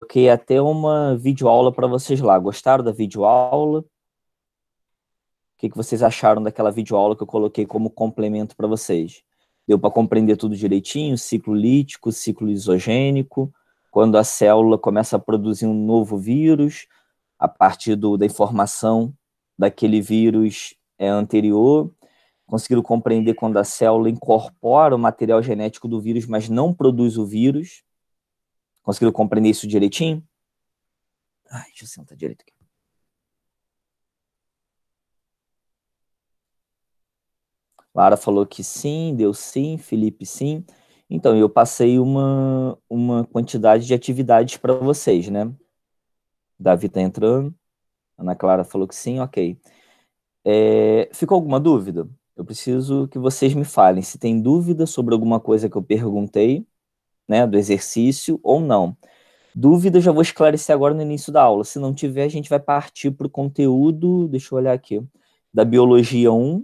coloquei até uma videoaula para vocês lá. Gostaram da videoaula? O que vocês acharam daquela videoaula que eu coloquei como complemento para vocês? Deu para compreender tudo direitinho? Ciclo lítico, ciclo isogênico, quando a célula começa a produzir um novo vírus, a partir da informação daquele vírus anterior. Conseguiram compreender quando a célula incorpora o material genético do vírus, mas não produz o vírus. Conseguiram compreender isso direitinho? Ai, deixa eu sentar direito aqui. Lara falou que sim, deu sim, Felipe sim. Então, eu passei uma quantidade de atividades para vocês, né? Davi tá entrando. Ana Clara falou que sim, ok. Ficou alguma dúvida? Eu preciso que vocês me falem se tem dúvida sobre alguma coisa que eu perguntei, né, do exercício ou não. Dúvida eu já vou esclarecer agora no início da aula. Se não tiver, a gente vai partir para o conteúdo, deixa eu olhar aqui, da Biologia 1,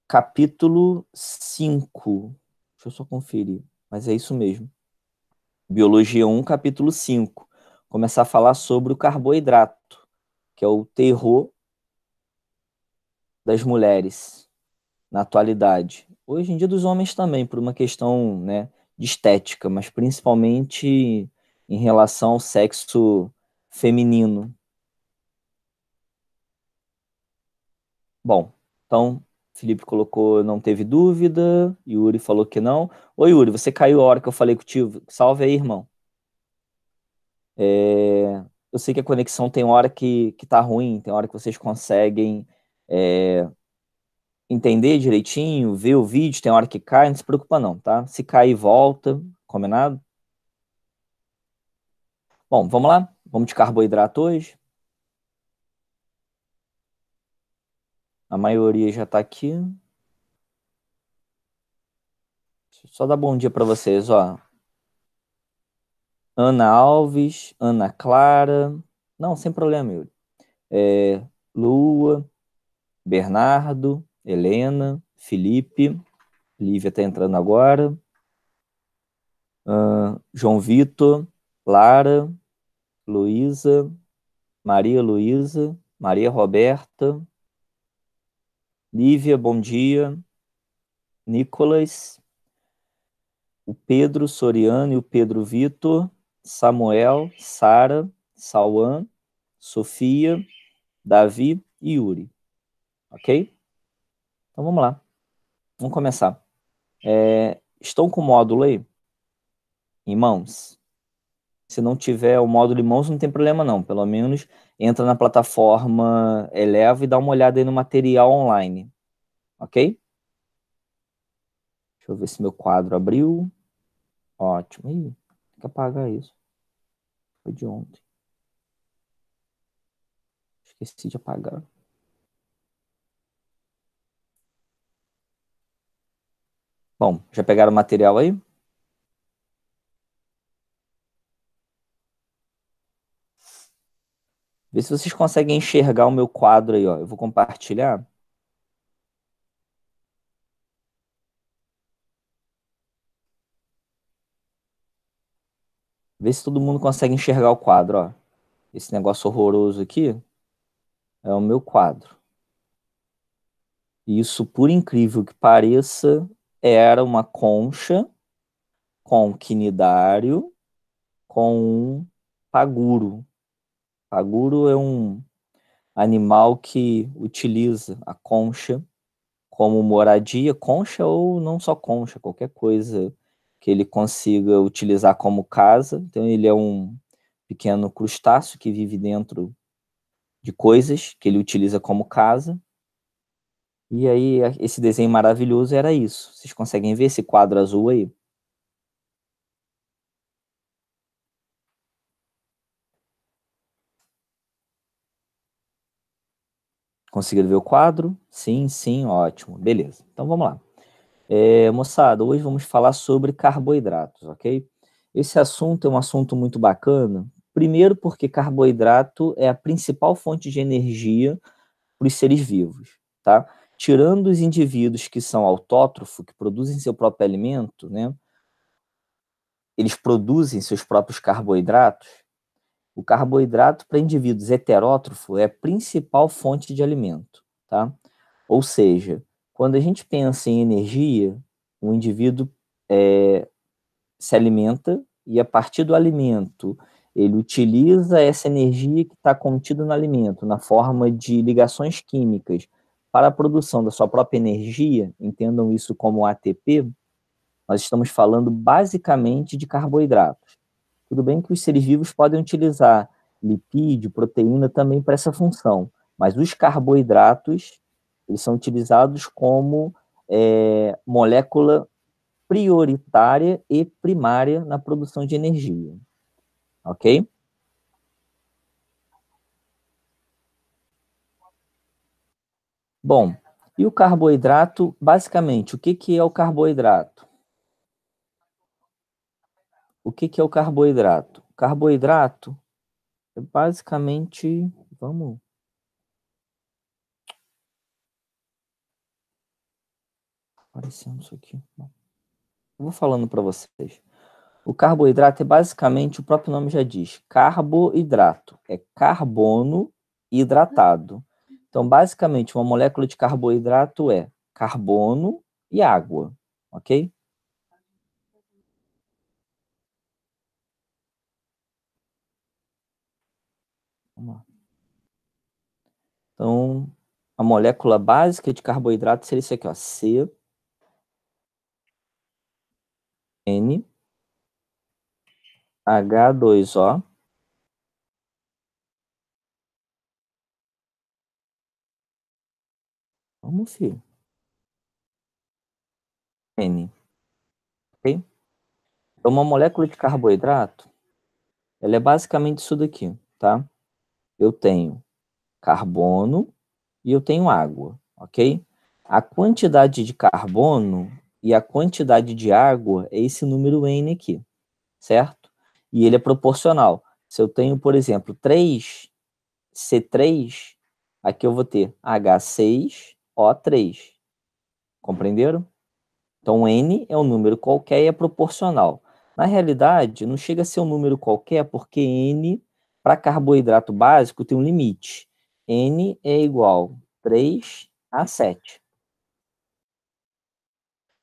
capítulo 5. Deixa eu só conferir, mas é isso mesmo. Biologia 1, capítulo 5. Começar a falar sobre o carboidrato, que é o terror das mulheres na atualidade. Hoje em dia dos homens também, por uma questão, né, de estética, mas principalmente em relação ao sexo feminino. Bom, então, Felipe colocou não teve dúvida, Yuri falou que não. Oi, Yuri, você caiu a hora que eu falei contigo. Salve aí, irmão. Eu sei que a conexão tem hora que tá ruim, tem hora que vocês conseguem entender direitinho, ver o vídeo, tem hora que cai, não se preocupa não, tá? Se cair, volta, combinado? Bom, vamos lá? Vamos de carboidrato hoje? A maioria já tá aqui. Deixa eu só dar bom dia para vocês, ó. Ana Alves, Ana Clara. Não, sem problema, Yuri. Lua, Bernardo, Helena, Felipe, Lívia tá entrando agora. João Vitor, Lara, Luísa, Maria Luísa, Maria Roberta, Lívia, bom dia. Nicolas, o Pedro Soriano e o Pedro Vitor, Samuel, Sara, Sauan, Sofia, Davi e Yuri. Ok? Então vamos lá. Vamos começar. Estão com o módulo aí? Em mãos? Se não tiver o módulo em mãos, não tem problema não. Pelo menos entra na plataforma Eleva e dá uma olhada aí no material online. Ok? Deixa eu ver se meu quadro abriu. Ótimo. Ih, tem que apagar isso. Foi de ontem. Esqueci de apagar. Bom, já pegaram o material aí? Vê se vocês conseguem enxergar o meu quadro aí, ó. Eu vou compartilhar. Vê se todo mundo consegue enxergar o quadro, ó. Esse negócio horroroso aqui é o meu quadro. Isso, por incrível que pareça, era uma concha com quinidário com um paguro. Paguro é um animal que utiliza a concha como moradia, concha ou não só concha, qualquer coisa que ele consiga utilizar como casa. Então ele é um pequeno crustáceo que vive dentro de coisas que ele utiliza como casa. E aí esse desenho maravilhoso era isso. Vocês conseguem ver esse quadro azul aí? Conseguiram ver o quadro? Sim, sim, ótimo. Beleza. Então vamos lá. Moçada, hoje vamos falar sobre carboidratos, ok? Esse assunto é um assunto muito bacana. Primeiro porque carboidrato é a principal fonte de energia para os seres vivos, tá? Tirando os indivíduos que são autótrofos, que produzem seu próprio alimento, né? eles produzem seus próprios carboidratos. O carboidrato para indivíduos heterótrofos é a principal fonte de alimento, tá? Ou seja, quando a gente pensa em energia, o indivíduo se alimenta e a partir do alimento ele utiliza essa energia que está contida no alimento na forma de ligações químicas para a produção da sua própria energia, entendam isso como ATP, nós estamos falando basicamente de carboidratos. Tudo bem que os seres vivos podem utilizar lipídio, proteína também para essa função, mas os carboidratos, eles são utilizados como molécula prioritária e primária na produção de energia, ok? Bom, e o carboidrato, basicamente, o que é o carboidrato? O que é o carboidrato? O carboidrato é basicamente, vamos aparecendo isso aqui. Eu vou falando para vocês. O carboidrato é basicamente, o próprio nome já diz, carboidrato. É carbono hidratado. Então, basicamente, uma molécula de carboidrato é carbono e água, ok? Vamos lá. Então, a molécula básica de carboidrato seria isso aqui, ó, CnH2O. Vamos, filho. N, ok? Então, uma molécula de carboidrato, ela é basicamente isso daqui, tá? Eu tenho carbono e eu tenho água, ok? A quantidade de carbono e a quantidade de água é esse número N aqui, certo? E ele é proporcional. Se eu tenho, por exemplo, 3 C3, aqui eu vou ter H6O3. Compreenderam? Então, N é um número qualquer e é proporcional. Na realidade, não chega a ser um número qualquer, porque N, para carboidrato básico, tem um limite. N é igual a 3 a 7.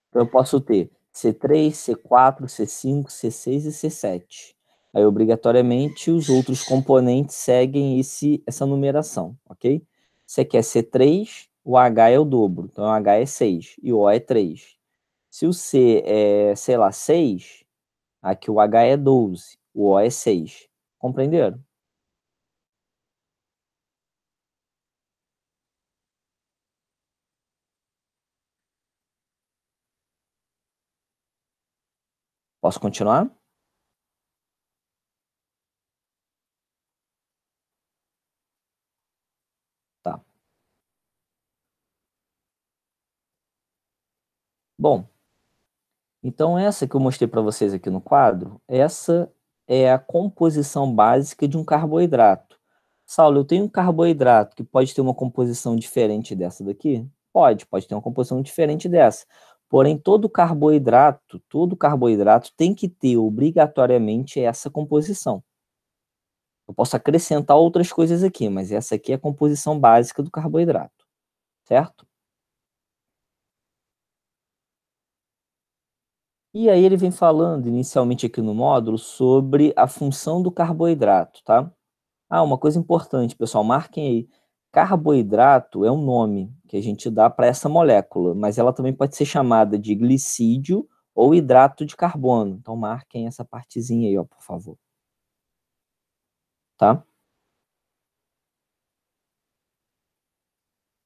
Então, eu posso ter C3, C4, C5, C6 e C7. Aí, obrigatoriamente, os outros componentes seguem essa numeração, ok? Você quer C3, o H é o dobro. Então, o H é 6 e o O é 3. Se o C é, sei lá, 6, aqui o H é 12, o O é 6. Compreenderam? Posso continuar? Tá. Bom, então essa que eu mostrei para vocês aqui no quadro, essa é a composição básica de um carboidrato. Saulo, eu tenho um carboidrato que pode ter uma composição diferente dessa daqui? Pode ter uma composição diferente dessa. Porém, todo carboidrato tem que ter obrigatoriamente essa composição. Eu posso acrescentar outras coisas aqui, mas essa aqui é a composição básica do carboidrato, certo? E aí ele vem falando inicialmente aqui no módulo sobre a função do carboidrato, tá? Ah, uma coisa importante, pessoal, marquem aí. Carboidrato é um nome que a gente dá para essa molécula, mas ela também pode ser chamada de glicídio ou hidrato de carbono. Então marquem essa partezinha aí, ó, por favor. Tá?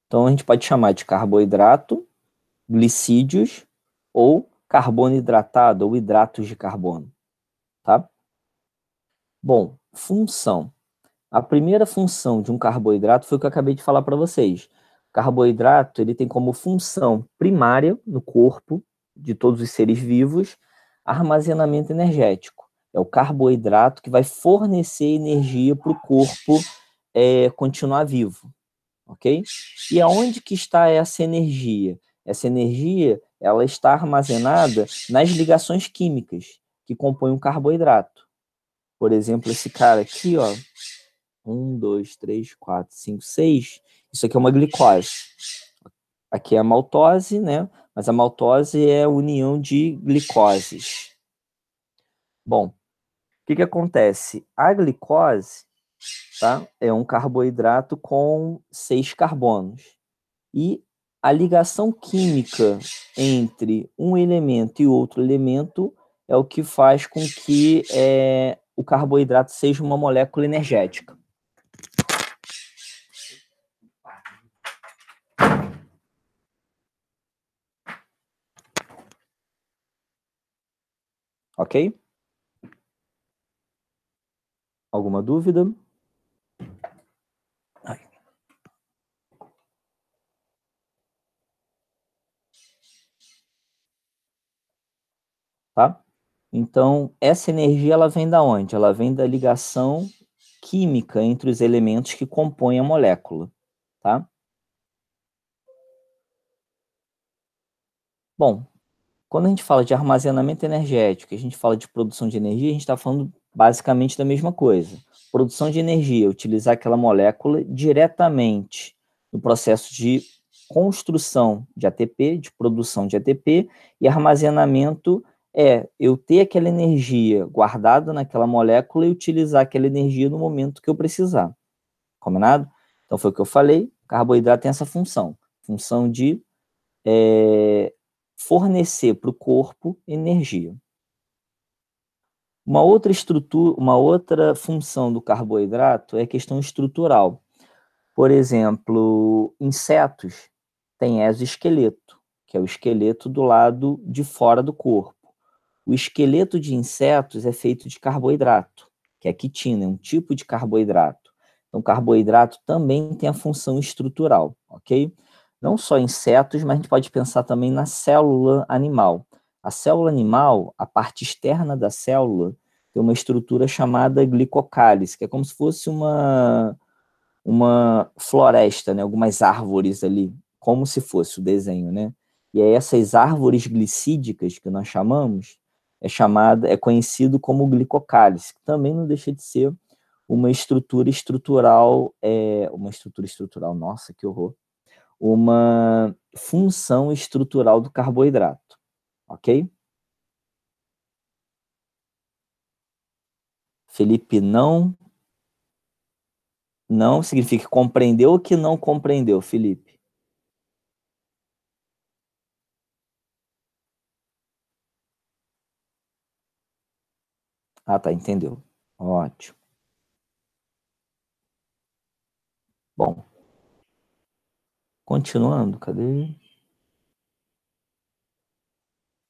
Então a gente pode chamar de carboidrato, glicídios ou carbono hidratado ou hidratos de carbono, tá? Bom, função. A primeira função de um carboidrato foi o que eu acabei de falar para vocês. O carboidrato, ele tem como função primária no corpo de todos os seres vivos armazenamento energético. É o carboidrato que vai fornecer energia para o corpo continuar vivo, ok? E aonde que está essa energia? Essa energia, ela está armazenada nas ligações químicas, que compõem um carboidrato. Por exemplo, esse cara aqui, ó, 1, 2, 3, 4, 5, 6, isso aqui é uma glicose. Aqui é a maltose, né? Mas a maltose é a união de glicoses. Bom, o que acontece? A glicose, tá, é um carboidrato com 6 carbonos. E a ligação química entre um elemento e outro elemento é o que faz com que o carboidrato seja uma molécula energética. Ok? Alguma dúvida? Tá? Então, essa energia ela vem da onde? Ela vem da ligação química entre os elementos que compõem a molécula, tá? Bom, quando a gente fala de armazenamento energético, a gente fala de produção de energia, a gente está falando basicamente da mesma coisa. Produção de energia, utilizar aquela molécula diretamente no processo de construção de ATP, de produção de ATP, e armazenamento é eu ter aquela energia guardada naquela molécula e utilizar aquela energia no momento que eu precisar. Combinado? Então foi o que eu falei, carboidrato tem essa função de fornecer para o corpo energia. Uma outra estrutura, uma outra função do carboidrato é a questão estrutural. Por exemplo, insetos têm exoesqueleto, que é o esqueleto do lado de fora do corpo. O esqueleto de insetos é feito de carboidrato, que é quitina, é um tipo de carboidrato. Então, o carboidrato também tem a função estrutural, ok? Não só insetos, mas a gente pode pensar também na célula animal. A célula animal, a parte externa da célula, tem uma estrutura chamada glicocálise, que é como se fosse uma floresta, né? Algumas árvores ali, como se fosse o desenho, né? E aí essas árvores glicídicas que nós chamamos, é conhecido como glicocálise, que também não deixa de ser uma estrutura estrutural, nossa, que horror, uma função estrutural do carboidrato, ok? Felipe, não significa que compreendeu ou que não compreendeu, Felipe? Ah, tá, entendeu. Ótimo. Bom, continuando, cadê?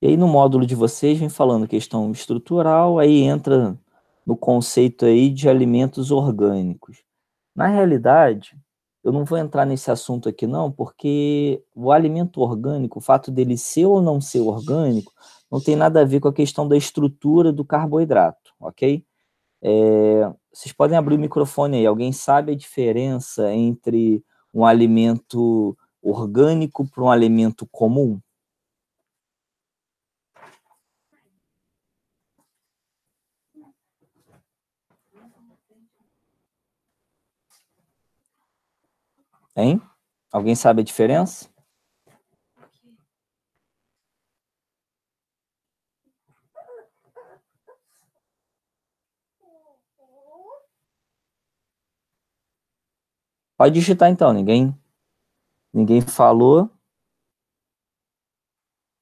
E aí no módulo de vocês vem falando questão estrutural, aí entra no conceito aí de alimentos orgânicos. Na realidade, eu não vou entrar nesse assunto aqui não, porque o alimento orgânico, o fato dele ser ou não ser orgânico, não tem nada a ver com a questão da estrutura do carboidrato, ok? Vocês podem abrir o microfone aí. Alguém sabe a diferença entre um alimento orgânico para um alimento comum? Hein? Alguém sabe a diferença? Pode digitar então, ninguém falou.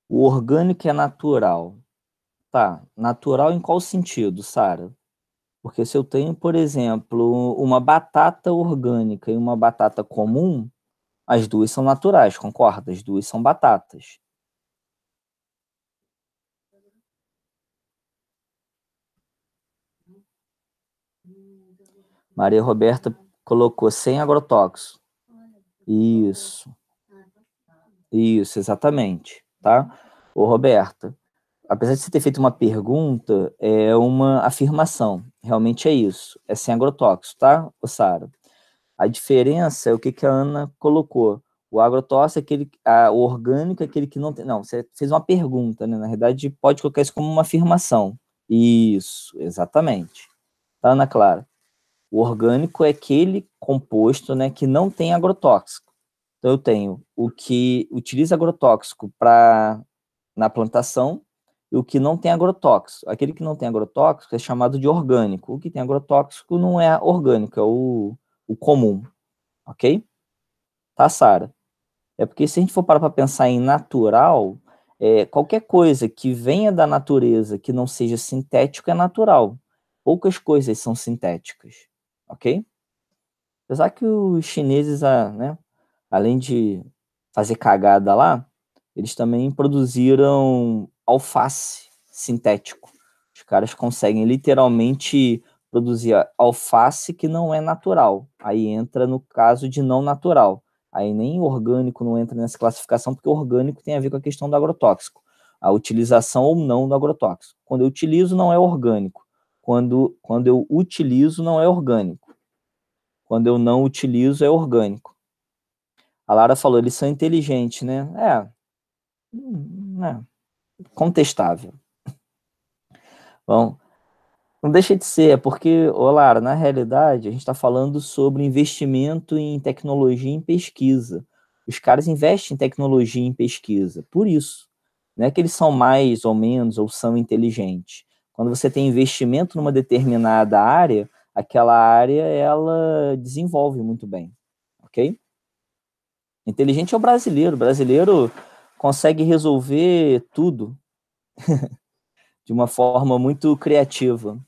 O orgânico é natural. Tá, natural em qual sentido, Sara? Porque se eu tenho, por exemplo, uma batata orgânica e uma batata comum, as duas são naturais, concorda? As duas são batatas. Maria Roberta colocou sem agrotóxico. Isso. Isso, exatamente, tá? Ô, Roberta, apesar de você ter feito uma pergunta, é uma afirmação. Realmente é isso. É sem agrotóxico, tá, Sara? A diferença é o que a Ana colocou. O agrotóxico é o orgânico é aquele que não tem. Não, você fez uma pergunta, né? Na verdade, pode colocar isso como uma afirmação. Isso, exatamente. Tá, Ana Clara? O orgânico é aquele composto, né, que não tem agrotóxico. Então, eu tenho o que utiliza agrotóxico na plantação e o que não tem agrotóxico. Aquele que não tem agrotóxico é chamado de orgânico. O que tem agrotóxico não é orgânico, é o comum. Ok? Tá, Sara? É porque se a gente for parar para pensar em natural, qualquer coisa que venha da natureza que não seja sintético é natural. Poucas coisas são sintéticas. Ok? Apesar que os chineses, né, além de fazer cagada lá, eles também produziram alface sintético. Os caras conseguem literalmente produzir alface que não é natural. Aí entra no caso de não natural. Aí nem orgânico não entra nessa classificação, porque orgânico tem a ver com a questão do agrotóxico. A utilização ou não do agrotóxico. Quando eu utilizo, não é orgânico. Quando eu utilizo, não é orgânico. Quando eu não utilizo, é orgânico. A Lara falou, eles são inteligentes, né? Contestável. Bom, não deixa de ser, é porque, ô Lara, na realidade, a gente está falando sobre investimento em tecnologia e em pesquisa. Os caras investem em tecnologia e em pesquisa, por isso. Não é que eles são mais ou menos, ou são inteligentes. Quando você tem investimento numa determinada área, aquela área, ela desenvolve muito bem, ok? Inteligente é o brasileiro consegue resolver tudo de uma forma muito criativa.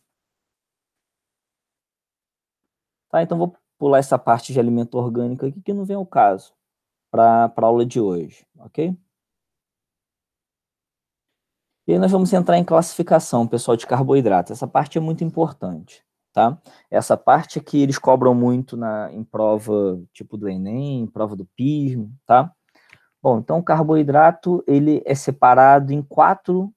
Tá, então vou pular essa parte de alimento orgânico aqui, que não vem ao caso para a aula de hoje, ok? E aí nós vamos entrar em classificação, pessoal, de carboidratos. Essa parte é muito importante, tá? Essa parte aqui eles cobram muito em prova tipo do Enem, prova do PISM, tá? Bom, então o carboidrato ele é separado em 4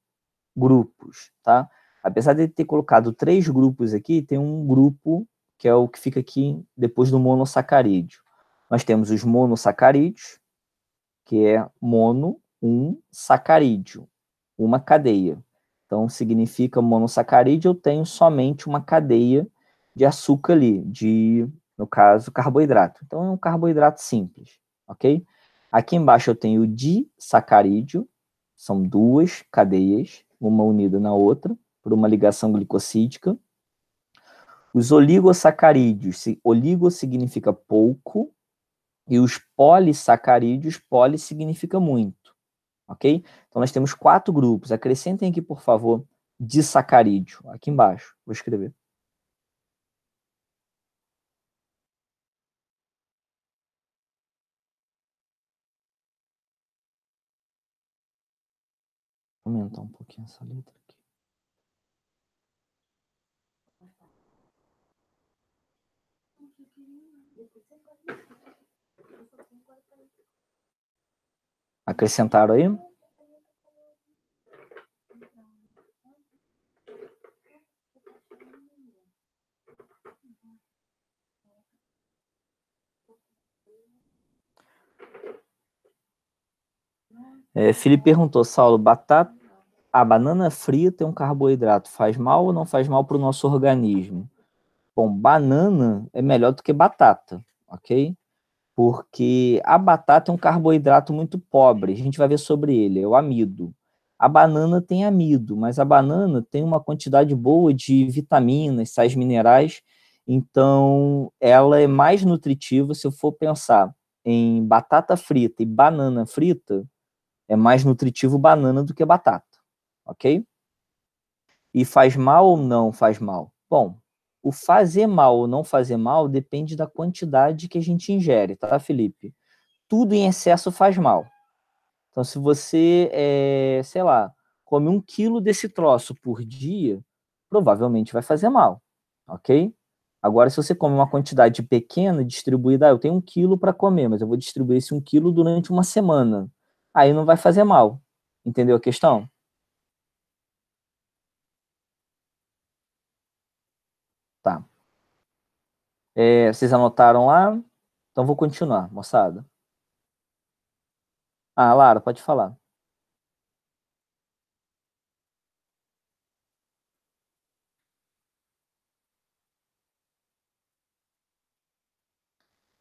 grupos, tá? Apesar de ele ter colocado 3 grupos aqui, tem um grupo que é o que fica aqui depois do monossacarídeo. Nós temos os monossacarídeos, que é mono, um sacarídeo, uma cadeia. Então, significa monossacarídeo, eu tenho somente uma cadeia de açúcar ali, no caso, carboidrato. Então, é um carboidrato simples, ok? Aqui embaixo eu tenho o disacarídeo, são 2 cadeias, uma unida na outra, por uma ligação glicosídica. Os oligosacarídeos, oligo significa pouco, e os polissacarídeos, poli significa muito, ok? Então nós temos 4 grupos. Acrescentem aqui, por favor, disacarídeo, aqui embaixo. Vou escrever. Vou aumentar um pouquinho essa letra aqui. Acrescentaram aí? Felipe perguntou, Saulo, a banana frita é um carboidrato, faz mal ou não faz mal para o nosso organismo? Bom, banana é melhor do que batata, ok? Porque a batata é um carboidrato muito pobre, a gente vai ver sobre ele, é o amido. A banana tem amido, mas a banana tem uma quantidade boa de vitaminas, sais minerais, então ela é mais nutritiva. Se eu for pensar em batata frita e banana frita, é mais nutritivo banana do que batata, ok? E faz mal ou não faz mal? Bom, o fazer mal ou não fazer mal depende da quantidade que a gente ingere, tá, Felipe? Tudo em excesso faz mal. Então, se você, sei lá, come 1 quilo desse troço por dia, provavelmente vai fazer mal, ok? Agora, se você come uma quantidade pequena, distribuída, eu tenho 1 quilo para comer, mas eu vou distribuir esse 1 quilo durante uma semana. Aí não vai fazer mal. Entendeu a questão? Tá. Vocês anotaram lá? Então vou continuar, moçada. Ah, Lara, pode falar.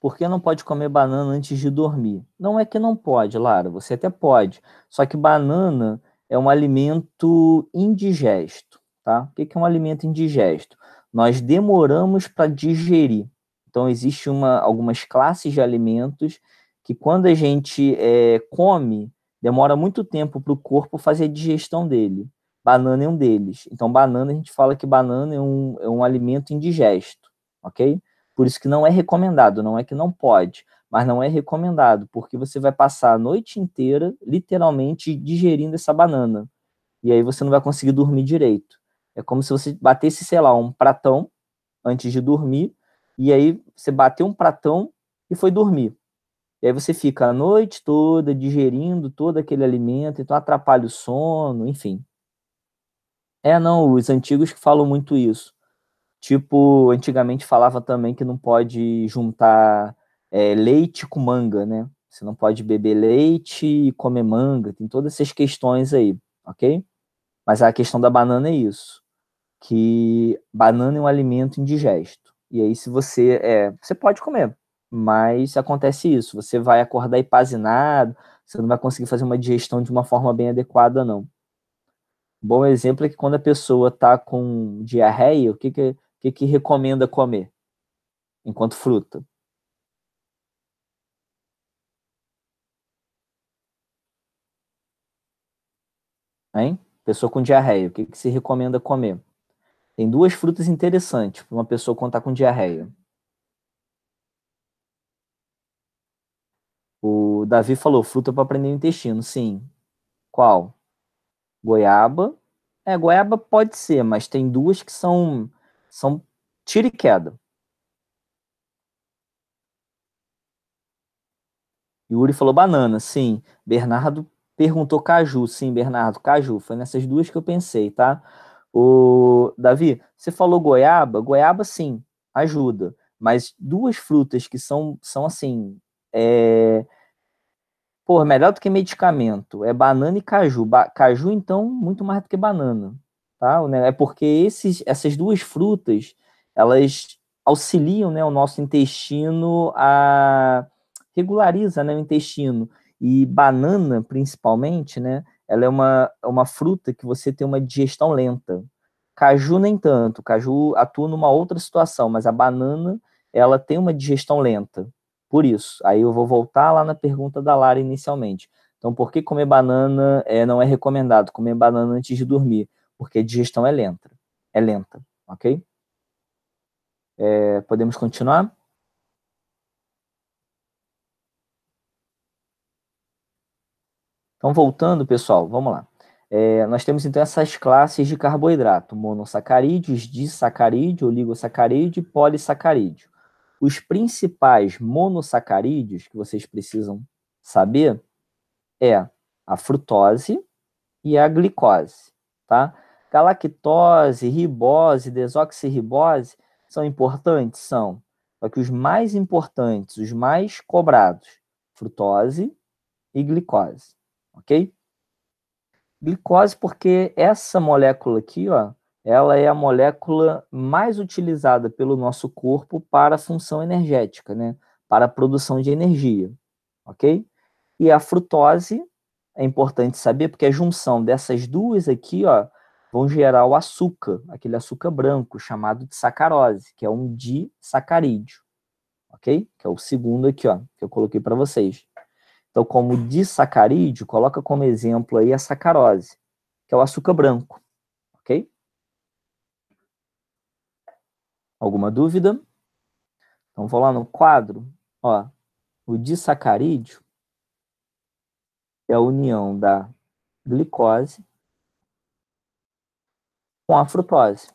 por que não pode comer banana antes de dormir? Não é que não pode, Lara, você até pode. Só que banana é um alimento indigesto, tá? O que é um alimento indigesto? Nós demoramos para digerir. Então, existe algumas classes de alimentos que, quando a gente come, demora muito tempo para o corpo fazer a digestão dele. Banana é um deles. Então, banana, a gente fala que banana é um alimento indigesto, ok? Por isso que não é recomendado, não é que não pode, mas não é recomendado, porque você vai passar a noite inteira, literalmente, digerindo essa banana. E aí você não vai conseguir dormir direito. É como se você batesse, sei lá, um pratão antes de dormir, e aí você bateu um pratão e foi dormir. E aí você fica a noite toda digerindo todo aquele alimento, então atrapalha o sono, enfim. Não, os antigos que falam muito isso. Tipo, antigamente falava também que não pode juntar leite com manga, né? Você não pode beber leite e comer manga, tem todas essas questões aí, ok? Mas a questão da banana é isso, que banana é um alimento indigesto. E aí, se você pode comer, mas acontece isso, você vai acordar empazinado, você não vai conseguir fazer uma digestão de uma forma bem adequada, não. Bom exemplo é que quando a pessoa está com diarreia, o que recomenda comer enquanto fruta? Hein? Pessoa com diarreia, o que se recomenda comer? Tem duas frutas interessantes para uma pessoa quando está com diarreia. O Davi falou fruta para prender o intestino. Sim. Qual? Goiaba. Goiaba pode ser, mas tem duas que são tiro e queda. Yuri falou banana, sim. Bernardo perguntou caju. Sim, Bernardo, caju. Foi nessas duas que eu pensei, tá? O Davi, você falou goiaba. Goiaba, sim, ajuda. Mas duas frutas que são assim, é, pô, melhor do que medicamento. É banana e caju. Caju, então, muito mais do que banana, tá? É porque essas duas frutas, elas auxiliam, né, o nosso intestino regulariza, né, o intestino. E banana, principalmente, né, ela é uma fruta que você tem uma digestão lenta. Caju nem tanto. Caju atua numa outra situação, mas a banana, ela tem uma digestão lenta. Por isso, aí eu vou voltar lá na pergunta da Lara inicialmente. Então, por que comer banana não é recomendado comer banana antes de dormir? Porque a digestão é lenta. É lenta, ok? Podemos continuar? Então, voltando, pessoal, vamos lá. Nós temos então essas classes de carboidrato: monossacarídeos, disacarídeo, oligosacarídeo e polissacarídeo. Os principais monossacarídeos que vocês precisam saber é a frutose e a glicose, tá? Galactose, ribose, desoxirribose são importantes? São. Só que os mais importantes, os mais cobrados, frutose e glicose, ok? Glicose porque essa molécula aqui, ó, ela é a molécula mais utilizada pelo nosso corpo para a função energética, né? Para a produção de energia, ok? E a frutose é importante saber porque a junção dessas duas aqui, ó, vão gerar o açúcar, aquele açúcar branco chamado de sacarose, que é um disacarídeo, ok? Que é o segundo aqui, ó, que eu coloquei para vocês. Então, como disacarídeo, coloca como exemplo aí a sacarose, que é o açúcar branco, ok? Alguma dúvida? Então, vou lá no quadro, ó, o disacarídeo é a união da glicose com a frutose,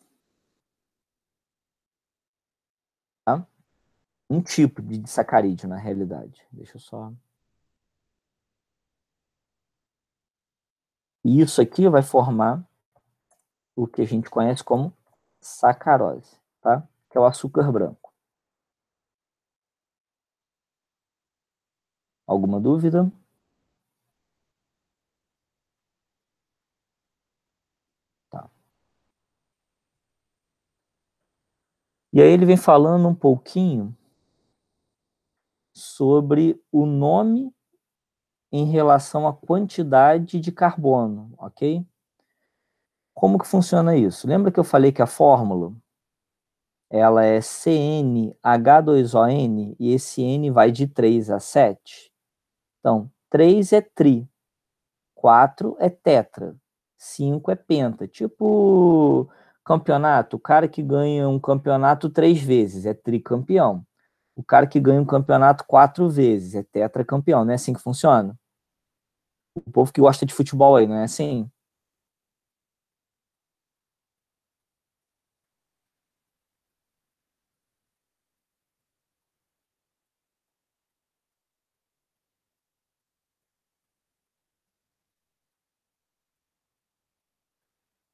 tá? Um tipo de disacarídeo, na realidade. Deixa eu só... E isso aqui vai formar o que a gente conhece como sacarose, tá? Que é o açúcar branco. Alguma dúvida? Tá. E aí ele vem falando um pouquinho sobre o nome em relação à quantidade de carbono, ok? Como que funciona isso? Lembra que eu falei que a fórmula ela é CnH2ON e esse N vai de 3 a 7? Então, 3 é tri, 4 é tetra, 5 é penta. Tipo campeonato, o cara que ganha um campeonato 3 vezes é tricampeão. O cara que ganha um campeonato 4 vezes é tetracampeão. Não é assim que funciona? O povo que gosta de futebol aí, não é assim?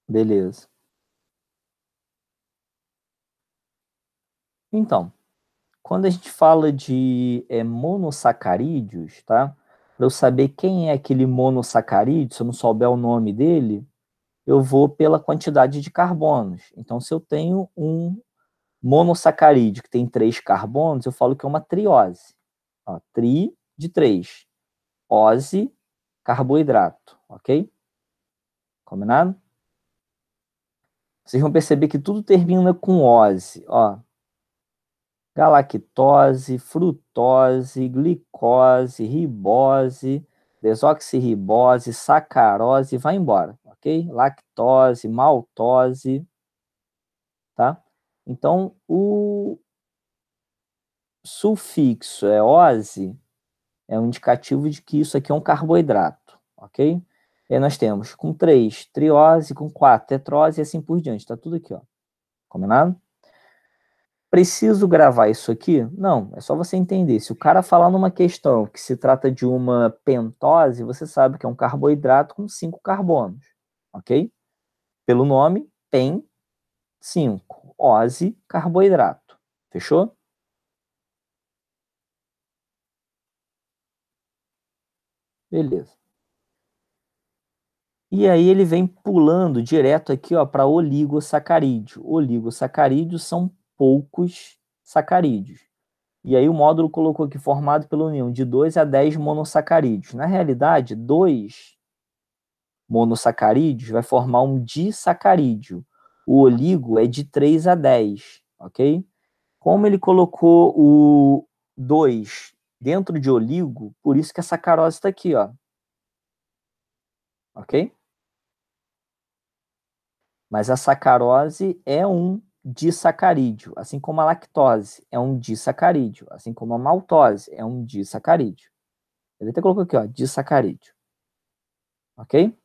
Beleza. Então, quando a gente fala de monossacarídeos, tá? Para eu saber quem é aquele monossacarídeo, se eu não souber o nome dele, eu vou pela quantidade de carbonos. Então, se eu tenho um monossacarídeo que tem 3 carbonos, eu falo que é uma triose. Ó, tri de 3. Ose, carboidrato, ok? Combinado? Vocês vão perceber que tudo termina com ose. Ó, galactose, frutose, glicose, ribose, desoxirribose, sacarose, vai embora, ok? Lactose, maltose, tá? Então, o sufixo é ose, é um indicativo de que isso aqui é um carboidrato, ok? E aí nós temos com 3, triose, com 4, tetrose e assim por diante, tá tudo aqui, ó. Combinado? Preciso gravar isso aqui? Não, é só você entender. Se o cara falar numa questão que se trata de uma pentose, você sabe que é um carboidrato com 5 carbonos, ok? Pelo nome, PEN 5, ose, carboidrato. Fechou? Beleza. E aí ele vem pulando direto aqui, ó, para oligosacarídeo. Oligosacarídeos são poucos sacarídeos. E aí o módulo colocou aqui formado pela união de 2 a 10 monossacarídeos. Na realidade, 2 monossacarídeos vai formar um disacarídeo. O oligo é de 3 a 10, ok? Como ele colocou o 2 dentro de oligo, por isso que a sacarose está aqui, ó. Ok? Mas a sacarose é um disacarídeo, assim como a lactose é um disacarídeo, assim como a maltose é um disacarídeo. Ele até colocou aqui, ó, disacarídeo. Ok?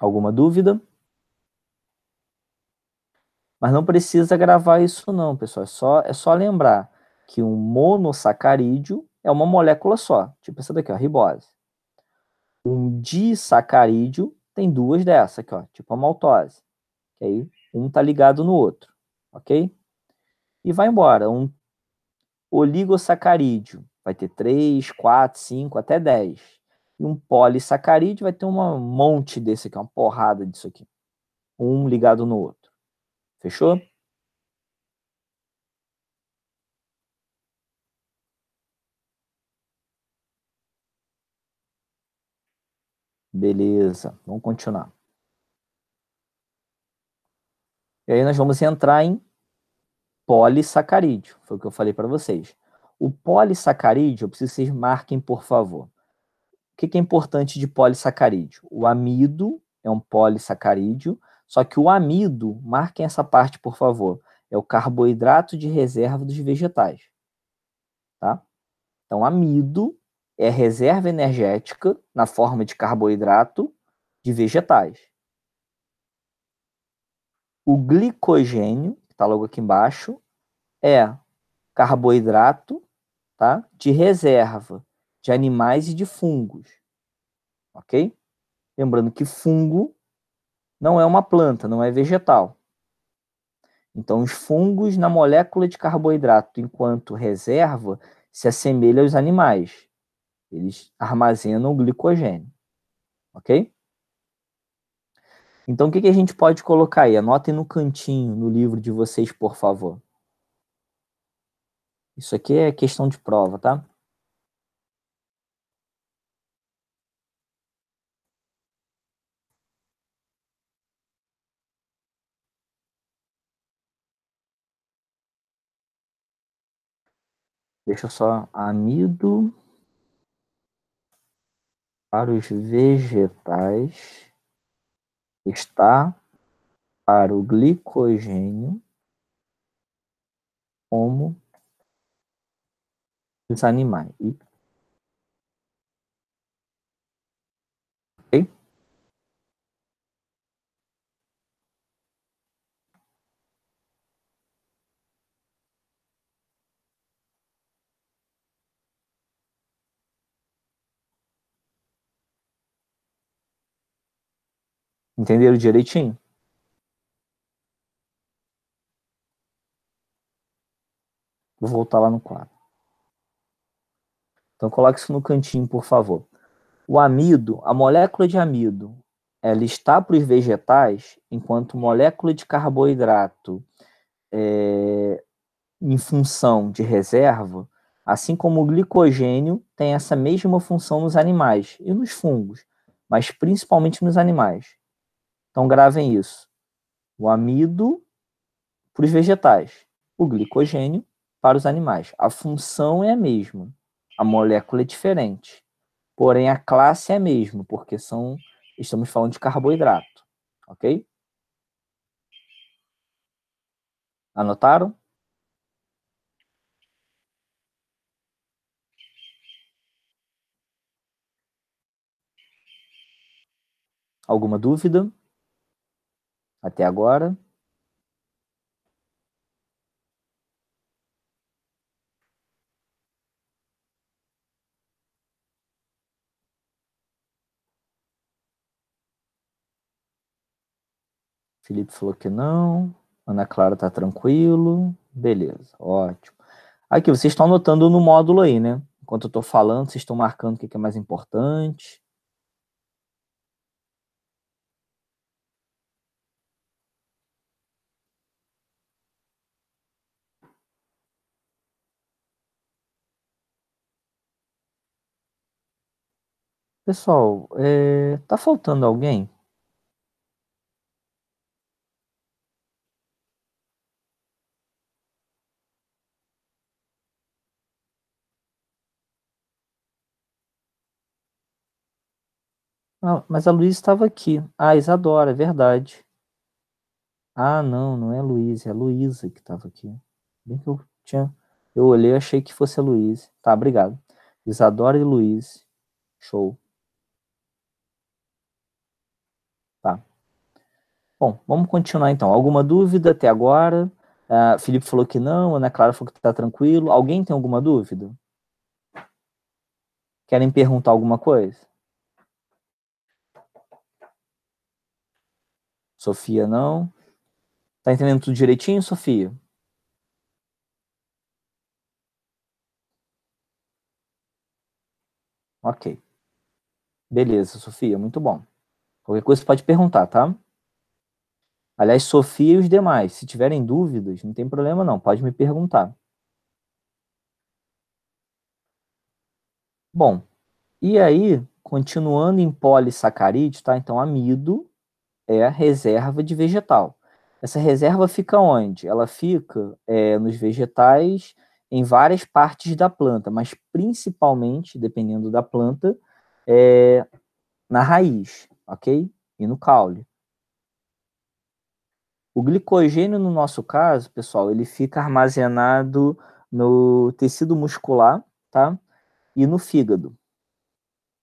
Alguma dúvida? Mas não precisa gravar isso não, pessoal. É só lembrar que um monossacarídeo é uma molécula só. Tipo essa daqui, ó, ribose. Um disacarídeo tem duas dessa aqui, ó, tipo a maltose. Que aí um tá ligado no outro, ok? E vai embora. Um oligosacarídeo vai ter 3, 4, 5, até 10. E um polissacarídeo vai ter um monte desse aqui, uma porrada disso aqui. Um ligado no outro. Fechou? Beleza, vamos continuar. E aí nós vamos entrar em polissacarídeo, foi o que eu falei para vocês. O polissacarídeo, eu preciso que vocês marquem, por favor. O que é importante de polissacarídeo? O amido é um polissacarídeo, só que o amido, marquem essa parte, por favor, é o carboidrato de reserva dos vegetais. Tá? Então, amido é reserva energética na forma de carboidrato de vegetais. O glicogênio, que está logo aqui embaixo, é carboidrato, tá? De reserva de animais e de fungos, ok? Lembrando que fungo não é uma planta, não é vegetal. Então, os fungos na molécula de carboidrato, enquanto reserva, se assemelham aos animais. Eles armazenam o glicogênio, ok? Então, o que a gente pode colocar aí? Anotem no cantinho, no livro de vocês, por favor. Isso aqui é questão de prova, tá? Deixa eu só. Amido para os vegetais está para o glicogênio como os animais. Ok? Entenderam direitinho? Vou voltar lá no quadro. Então, coloque isso no cantinho, por favor. O amido, a molécula de amido, ela está para os vegetais, enquanto molécula de carboidrato em função de reserva, assim como o glicogênio tem essa mesma função nos animais e nos fungos, mas principalmente nos animais. Então, gravem isso. O amido para os vegetais, o glicogênio para os animais. A função é a mesma, a molécula é diferente. Porém, a classe é a mesma, porque estamos falando de carboidrato, ok? Anotaram? Alguma dúvida até agora? Felipe falou que não. Ana Clara tá tranquilo. Beleza, ótimo. Aqui, vocês estão anotando no módulo aí, né? Enquanto eu estou falando, vocês estão marcando o que é mais importante. Pessoal, tá faltando alguém? Ah, mas a Luísa estava aqui. Ah, Isadora, é verdade. Ah, não, não é a Luísa, é a Luísa que estava aqui. Bem que eu tinha. Eu olhei e achei que fosse a Luísa. Tá, obrigado. Isadora e Luísa. Show. Tá. Bom, vamos continuar então. Alguma dúvida até agora? Felipe falou que não, Ana Clara falou que tá tranquilo. Alguém tem alguma dúvida? Querem perguntar alguma coisa? Sofia, não. Tá entendendo tudo direitinho, Sofia? Ok. Beleza, Sofia, muito bom. Qualquer coisa você pode perguntar, tá? Aliás, Sofia e os demais, se tiverem dúvidas, não tem problema não, pode me perguntar. Bom, e aí, continuando em polissacarídeos, tá? Então, amido é a reserva de vegetal. Essa reserva fica onde? Ela fica nos vegetais, em várias partes da planta, mas principalmente, dependendo da planta, na raiz, ok? E no caule. O glicogênio, no nosso caso, pessoal, ele fica armazenado no tecido muscular, tá? E no fígado.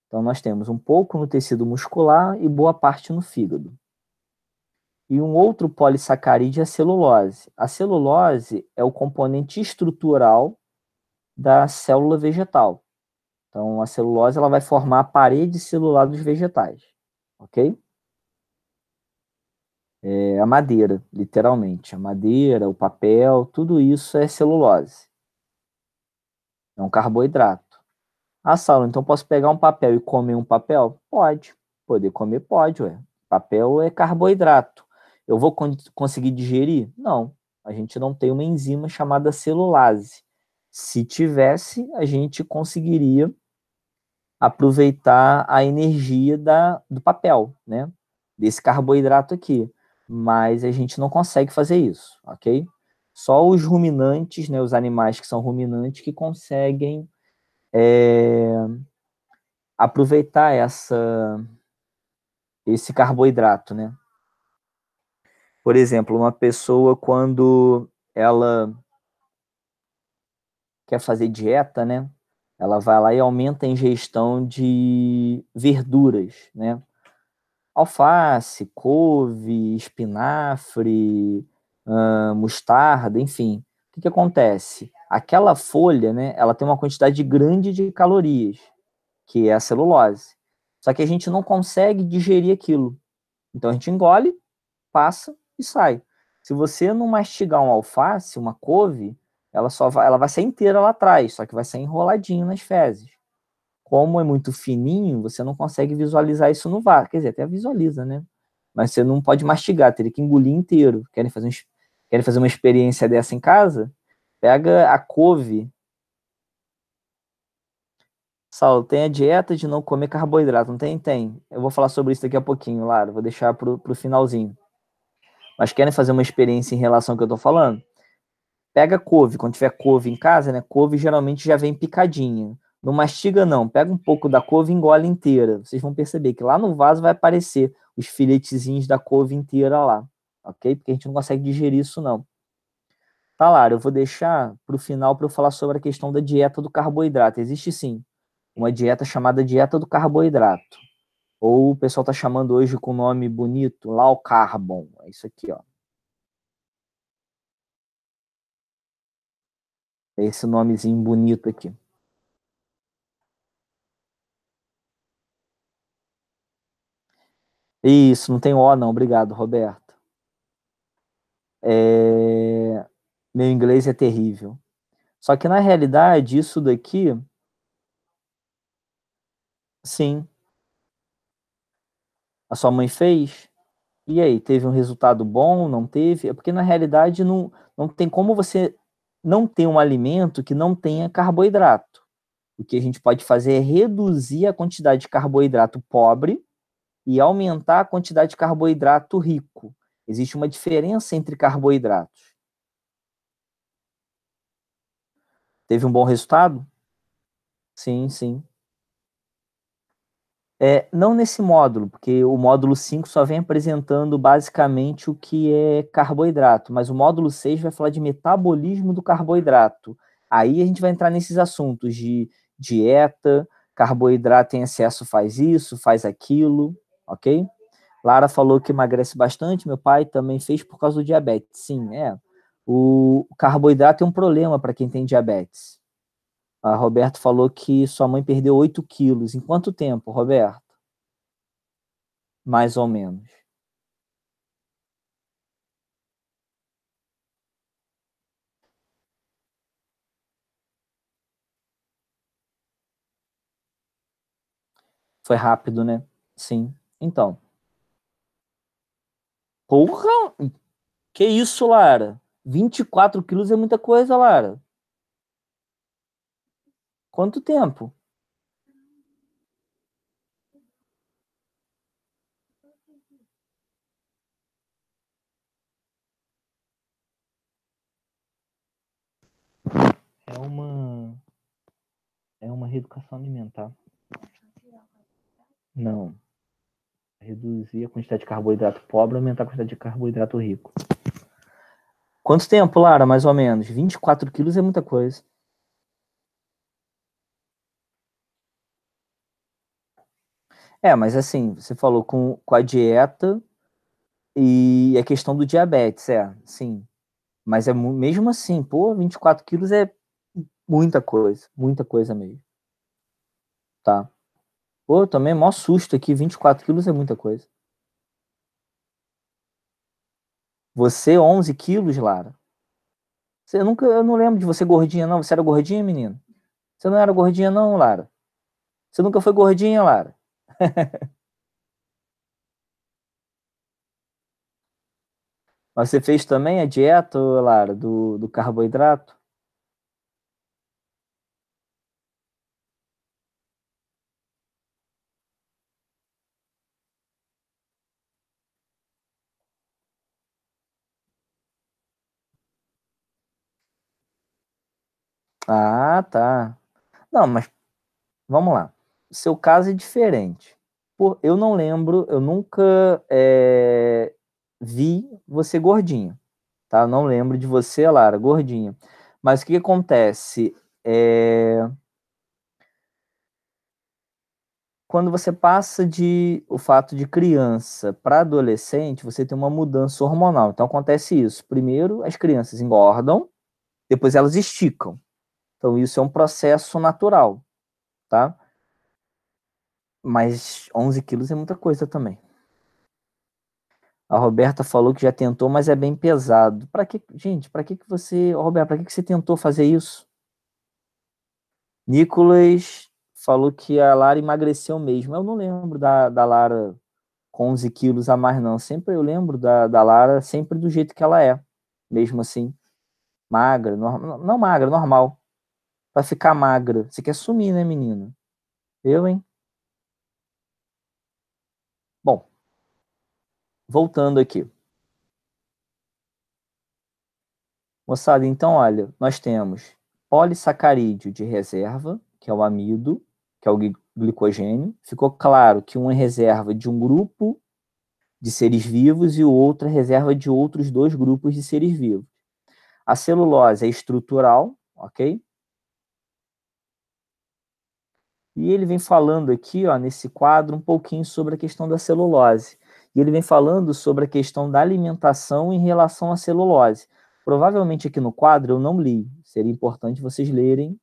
Então, nós temos um pouco no tecido muscular e boa parte no fígado. E um outro polissacarídeo é a celulose. A celulose é o componente estrutural da célula vegetal. Então, a celulose ela vai formar a parede celular dos vegetais, ok? É a madeira, literalmente. A madeira, o papel, tudo isso é celulose. É um carboidrato. Ah, Saulo, então posso pegar um papel e comer um papel? Pode. Poder comer, pode, ué. Papel é carboidrato. Eu vou conseguir digerir? Não. A gente não tem uma enzima chamada celulase. Se tivesse, a gente conseguiria aproveitar a energia do papel, né? Desse carboidrato aqui. Mas a gente não consegue fazer isso, ok? Só os ruminantes, né, os animais que são ruminantes, que conseguem aproveitar esse carboidrato, né? Por exemplo, uma pessoa quando ela quer fazer dieta, né? Ela vai lá e aumenta a ingestão de verduras, né? Alface, couve, espinafre, mostarda, enfim. O que que acontece? Aquela folha, né? Ela tem uma quantidade grande de calorias, que é a celulose. Só que a gente não consegue digerir aquilo. Então a gente engole, passa e sai. Se você não mastigar um alface, uma couve, ela vai sair inteira lá atrás, só que vai sair enroladinho nas fezes. Como é muito fininho, você não consegue visualizar isso no vaso. Quer dizer, até visualiza, né? Mas você não pode mastigar, teria que engolir inteiro. Querem fazer uma experiência dessa em casa? Pega a couve. Saulo, tem a dieta de não comer carboidrato, não tem? Tem. Eu vou falar sobre isso daqui a pouquinho, Lara. Vou deixar pro finalzinho. Mas querem fazer uma experiência em relação ao que eu tô falando? Pega couve, quando tiver couve em casa, né? Couve geralmente já vem picadinha. Não mastiga, não. Pega um pouco da couve e engole inteira. Vocês vão perceber que lá no vaso vai aparecer os filetezinhos da couve inteira lá. Ok? Porque a gente não consegue digerir isso, não. Tá, Lara, eu vou deixar para o final para eu falar sobre a questão da dieta do carboidrato. Existe sim uma dieta chamada dieta do carboidrato. Ou o pessoal está chamando hoje com o nome bonito, low carbon. É isso aqui, ó. É esse nomezinho bonito aqui. Isso, não tem O, não. Obrigado, Roberto. Meu inglês é terrível. Só que na realidade, isso daqui, sim, a sua mãe fez. E aí, teve um resultado bom? Não teve? É porque na realidade não tem como você não ter um alimento que não tenha carboidrato. O que a gente pode fazer é reduzir a quantidade de carboidrato pobre e aumentar a quantidade de carboidrato rico. Existe uma diferença entre carboidratos. Teve um bom resultado? Sim, sim. Não nesse módulo, porque o módulo 5 só vem apresentando basicamente o que é carboidrato, mas o módulo 6 vai falar de metabolismo do carboidrato. Aí a gente vai entrar nesses assuntos de dieta, carboidrato em excesso faz isso, faz aquilo, ok? Lara falou que emagrece bastante, meu pai também fez por causa do diabetes. Sim, é. O carboidrato é um problema para quem tem diabetes. A Roberto falou que sua mãe perdeu 8 quilos. Em quanto tempo, Roberto? Mais ou menos. Foi rápido, né? Sim. Então. Porra! Que isso, Lara? 24 quilos é muita coisa, Lara. Quanto tempo? É uma, é uma reeducação alimentar. Não. Reduzir a quantidade de carboidrato pobre e aumentar a quantidade de carboidrato rico. Quanto tempo, Lara, mais ou menos? 24 quilos é muita coisa. Mas assim, você falou com a dieta e a questão do diabetes, sim. Mas mesmo assim, pô, 24 quilos é muita coisa mesmo, tá? Pô, também é maior susto aqui, 24 quilos é muita coisa. Você, 11 quilos, Lara? Eu não lembro de você gordinha, não. Você era gordinha, menino? Você não era gordinha, não, Lara? Você nunca foi gordinha, Lara? Mas você fez também a dieta, Lara, do carboidrato? Ah, tá. Não, mas vamos lá. O seu caso é diferente. Eu não lembro, eu nunca vi você gordinha, tá? Eu não lembro de você, Lara, gordinha. Mas o que acontece? Quando você passa de o fato de criança para adolescente, você tem uma mudança hormonal. Então acontece isso. Primeiro, as crianças engordam, depois elas esticam. Então isso é um processo natural, tá? Mas 11 quilos é muita coisa também. A Roberta falou que já tentou, mas é bem pesado. Para que, gente, para que você, Roberta, para que você tentou fazer isso? Nicolas falou que a Lara emagreceu mesmo. Eu não lembro da Lara com 11 quilos a mais, não. Sempre eu lembro da Lara sempre do jeito que ela é. Mesmo assim, magra, não magra, normal. Pra ficar magra. Você quer sumir, né, menina? Eu, hein? Bom, voltando aqui. Moçada, então, olha, nós temos polissacarídeo de reserva, que é o amido, que é o glicogênio. Ficou claro que um é reserva de um grupo de seres vivos e o outro é reserva de outros dois grupos de seres vivos. A celulose é estrutural, ok? E ele vem falando aqui, ó, nesse quadro, um pouquinho sobre a questão da celulose. E ele vem falando sobre a questão da alimentação em relação à celulose. Provavelmente aqui no quadro eu não li. Seria importante vocês lerem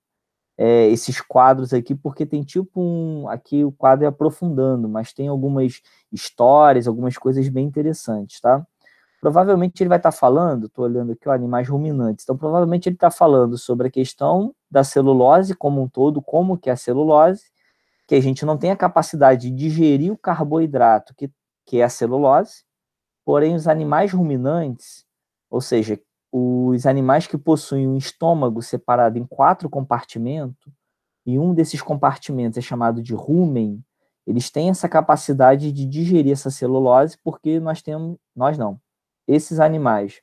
esses quadros aqui, porque tem tipo um. Aqui o quadro é aprofundando, mas tem algumas histórias, algumas coisas bem interessantes, tá? Provavelmente ele vai estar falando, estou olhando aqui, ó, animais ruminantes. Então, provavelmente ele está falando sobre a questão da celulose como um todo, como que é a celulose, que a gente não tem a capacidade de digerir o carboidrato que é a celulose, porém os animais ruminantes, ou seja, os animais que possuem um estômago separado em 4 compartimentos, e um desses compartimentos é chamado de rumen, eles têm essa capacidade de digerir essa celulose, porque nós não. Esses animais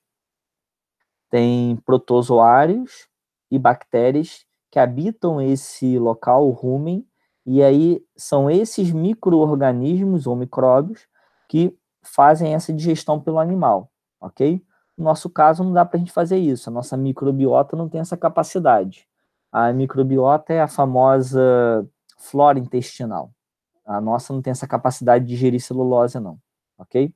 têm protozoários e bactérias que habitam esse local, o rumen, e aí são esses micro-organismos ou micróbios que fazem essa digestão pelo animal, ok? No nosso caso, não dá para a gente fazer isso, a nossa microbiota não tem essa capacidade. A microbiota é a famosa flora intestinal. A nossa não tem essa capacidade de digerir celulose, não, ok?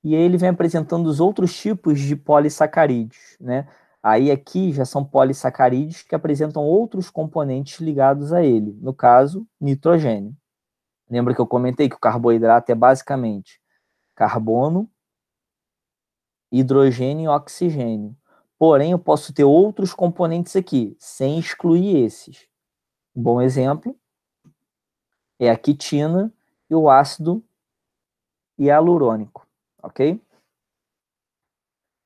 E aí ele vem apresentando os outros tipos de polissacarídeos, né? Aí aqui já são polissacarídeos que apresentam outros componentes ligados a ele, no caso, nitrogênio. Lembra que eu comentei que o carboidrato é basicamente carbono, hidrogênio e oxigênio. Porém, eu posso ter outros componentes aqui, sem excluir esses. Um bom exemplo é a quitina e o ácido hialurônico, ok?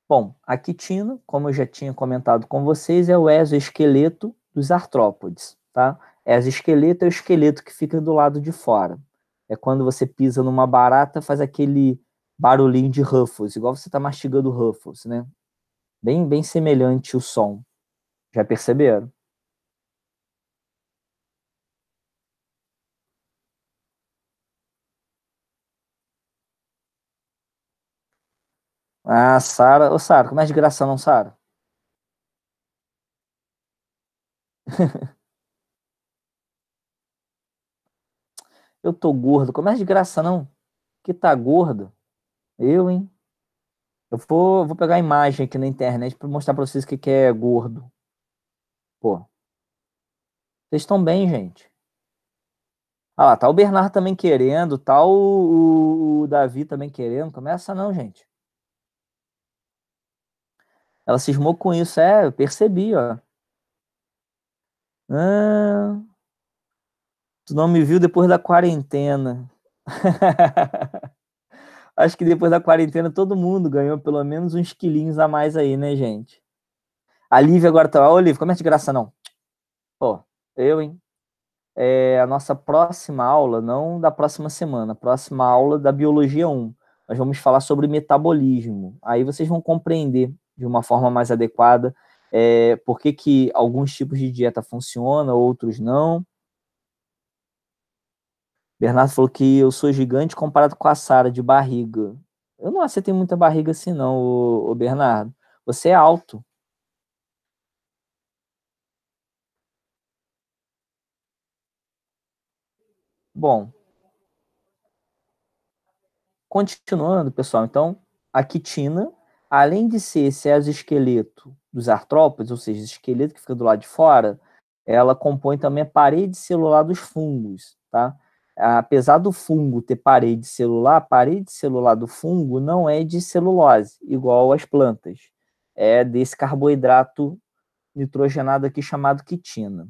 Bom, a quitina, como eu já tinha comentado com vocês, é o exoesqueleto dos artrópodes, tá? Exoesqueleto é o esqueleto que fica do lado de fora. É quando você pisa numa barata, faz aquele barulhinho de Ruffles, igual você está mastigando Ruffles, né? Bem, bem semelhante o som. Já perceberam? Ah, Sara. Ô, Sara, como é de graça não, Sara? Eu tô gordo. Como é de graça não? Que tá gordo? Eu, hein? Eu vou pegar a imagem aqui na internet para mostrar para vocês o que é gordo. Pô, vocês estão bem, gente. Ah lá, tá o Bernardo também querendo, tá o Davi também querendo. Começa não, gente. Ela cismou com isso, eu percebi, ó. Ah, tu não me viu depois da quarentena. Acho que depois da quarentena todo mundo ganhou pelo menos uns quilinhos a mais aí, né, gente? A Lívia agora tá. Ô, Lívia, como é de graça, não? Pô, eu, hein? A nossa próxima aula, não da próxima semana, a próxima aula da Biologia 1. Nós vamos falar sobre metabolismo. Aí vocês vão compreender de uma forma mais adequada Por que que alguns tipos de dieta funcionam, outros não? Bernardo falou que eu sou gigante comparado com a Sara de barriga. Eu não acho que você tem muita barriga assim, não, ô Bernardo. Você é alto. Bom, continuando, pessoal, então, a quitina, além de ser esse exoesqueleto dos artrópodes, ou seja, esse esqueleto que fica do lado de fora, ela compõe também a parede celular dos fungos, tá? Apesar do fungo ter parede celular, a parede celular do fungo não é de celulose, igual às plantas. É desse carboidrato nitrogenado aqui chamado quitina,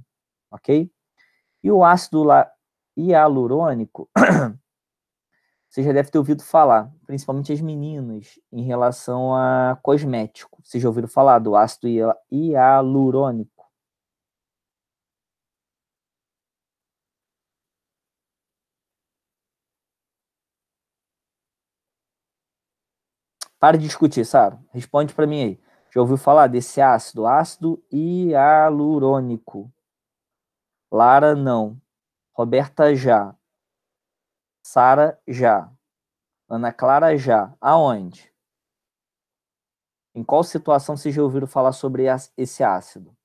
ok? E o ácido hialurônico, você já deve ter ouvido falar, principalmente as meninas, em relação a cosmético. Vocês já ouviram falar do ácido hialurônico? Para de discutir, Sara. Responde para mim aí. Já ouviu falar desse ácido? Ácido hialurônico. Lara, não. Roberta, já. Sara, já. Ana Clara, já. Aonde? Em qual situação vocês já ouviram falar sobre esse ácido?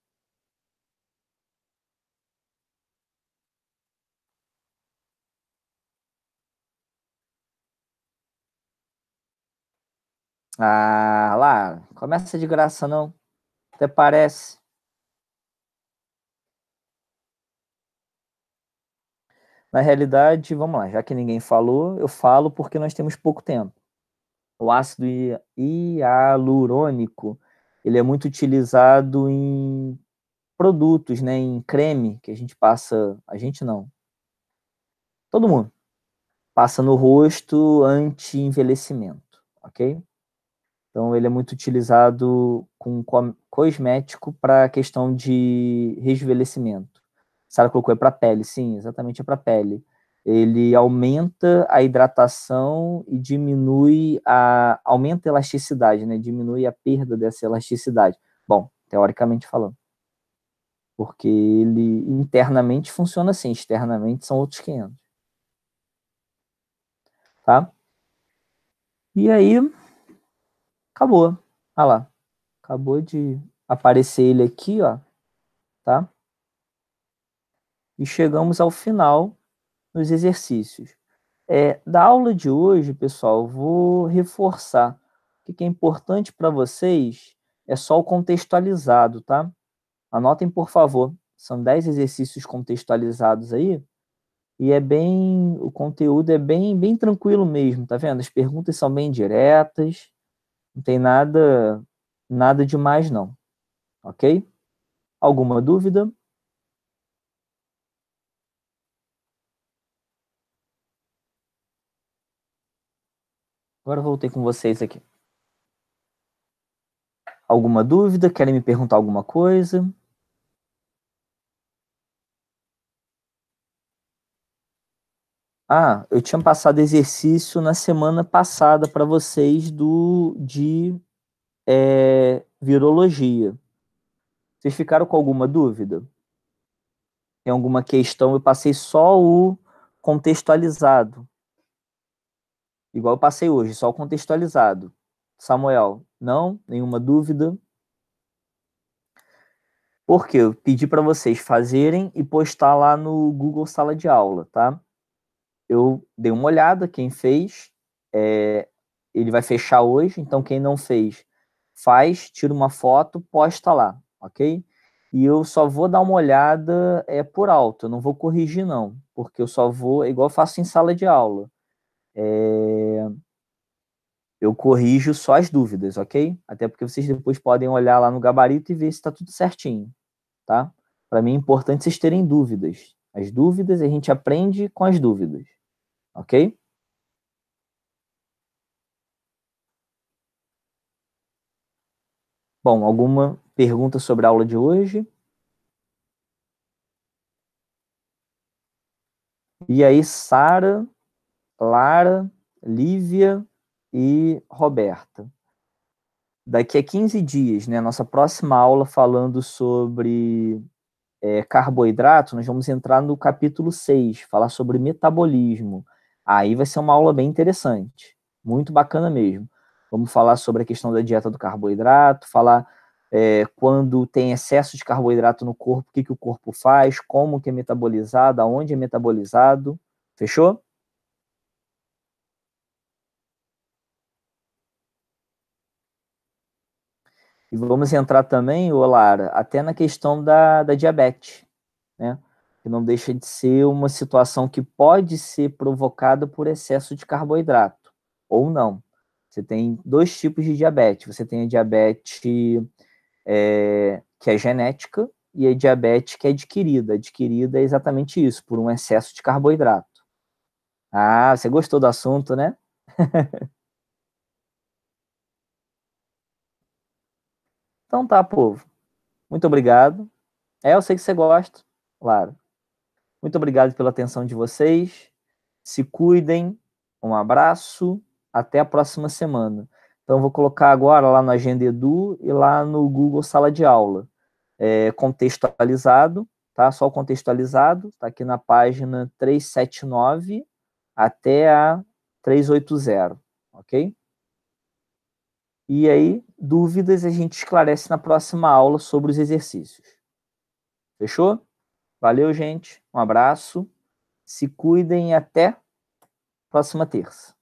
Ah, Lara, começa de graça não. Até parece. Na realidade, vamos lá, já que ninguém falou, eu falo porque nós temos pouco tempo. O ácido hialurônico, ele é muito utilizado em produtos, né, em creme que a gente passa, a gente não, todo mundo passa no rosto anti-envelhecimento, ok? Então ele é muito utilizado com cosmético para a questão de rejuvenescimento. Sara colocou é para pele, sim, exatamente é para pele. Ele aumenta a hidratação e aumenta a elasticidade, né? Diminui a perda dessa elasticidade. Bom, teoricamente falando, porque ele internamente funciona assim, externamente são outros 500, tá? E aí, acabou. Ah lá, acabou de aparecer ele aqui, ó, tá? E chegamos ao final dos exercícios. Da aula de hoje, pessoal, vou reforçar. O que é importante para vocês é só o contextualizado, tá? Anotem, por favor. São 10 exercícios contextualizados aí. E o conteúdo é bem tranquilo mesmo, tá vendo? As perguntas são bem diretas, não tem nada demais não, ok? Alguma dúvida? Agora eu voltei com vocês aqui. Alguma dúvida? Querem me perguntar alguma coisa? Ah, eu tinha passado exercício na semana passada para vocês de virologia. Vocês ficaram com alguma dúvida? Tem alguma questão? Eu passei só o contextualizado, igual eu passei hoje, só o contextualizado. Samuel, não? Nenhuma dúvida? Porque eu pedi para vocês fazerem e postar lá no Google Sala de Aula, tá? Eu dei uma olhada, quem fez, ele vai fechar hoje, então quem não fez, faz, tira uma foto, posta lá, ok? E eu só vou dar uma olhada por alto, eu não vou corrigir não, porque eu só vou, igual eu faço em sala de aula, eu corrijo só as dúvidas, ok? Até porque vocês depois podem olhar lá no gabarito e ver se está tudo certinho, tá? Para mim é importante vocês terem dúvidas. As dúvidas a gente aprende com as dúvidas, ok? Bom, alguma pergunta sobre a aula de hoje? E aí, Sara, Lara, Lívia e Roberta. Daqui a 15 dias, né, nossa próxima aula falando sobre carboidrato, nós vamos entrar no capítulo 6, falar sobre metabolismo. Aí vai ser uma aula bem interessante, muito bacana mesmo. Vamos falar sobre a questão da dieta do carboidrato, falar quando tem excesso de carboidrato no corpo, o que, que o corpo faz, como que é metabolizado, aonde é metabolizado. Fechou? E vamos entrar também, ô Lara, até na questão da diabetes, né? Que não deixa de ser uma situação que pode ser provocada por excesso de carboidrato, ou não. Você tem dois tipos de diabetes. Você tem a diabetes que é genética e a diabetes que é adquirida. Adquirida é exatamente isso, por um excesso de carboidrato. Ah, você gostou do assunto, né? Então tá, povo. Muito obrigado. Eu sei que você gosta, claro. Muito obrigado pela atenção de vocês. Se cuidem. Um abraço. Até a próxima semana. Então, vou colocar agora lá no Agenda Edu e lá no Google Sala de Aula. Contextualizado, tá? Só o contextualizado. Está aqui na página 379 até a 380, ok? E aí, dúvidas a gente esclarece na próxima aula sobre os exercícios. Fechou? Valeu, gente. Um abraço. Se cuidem e até próxima terça.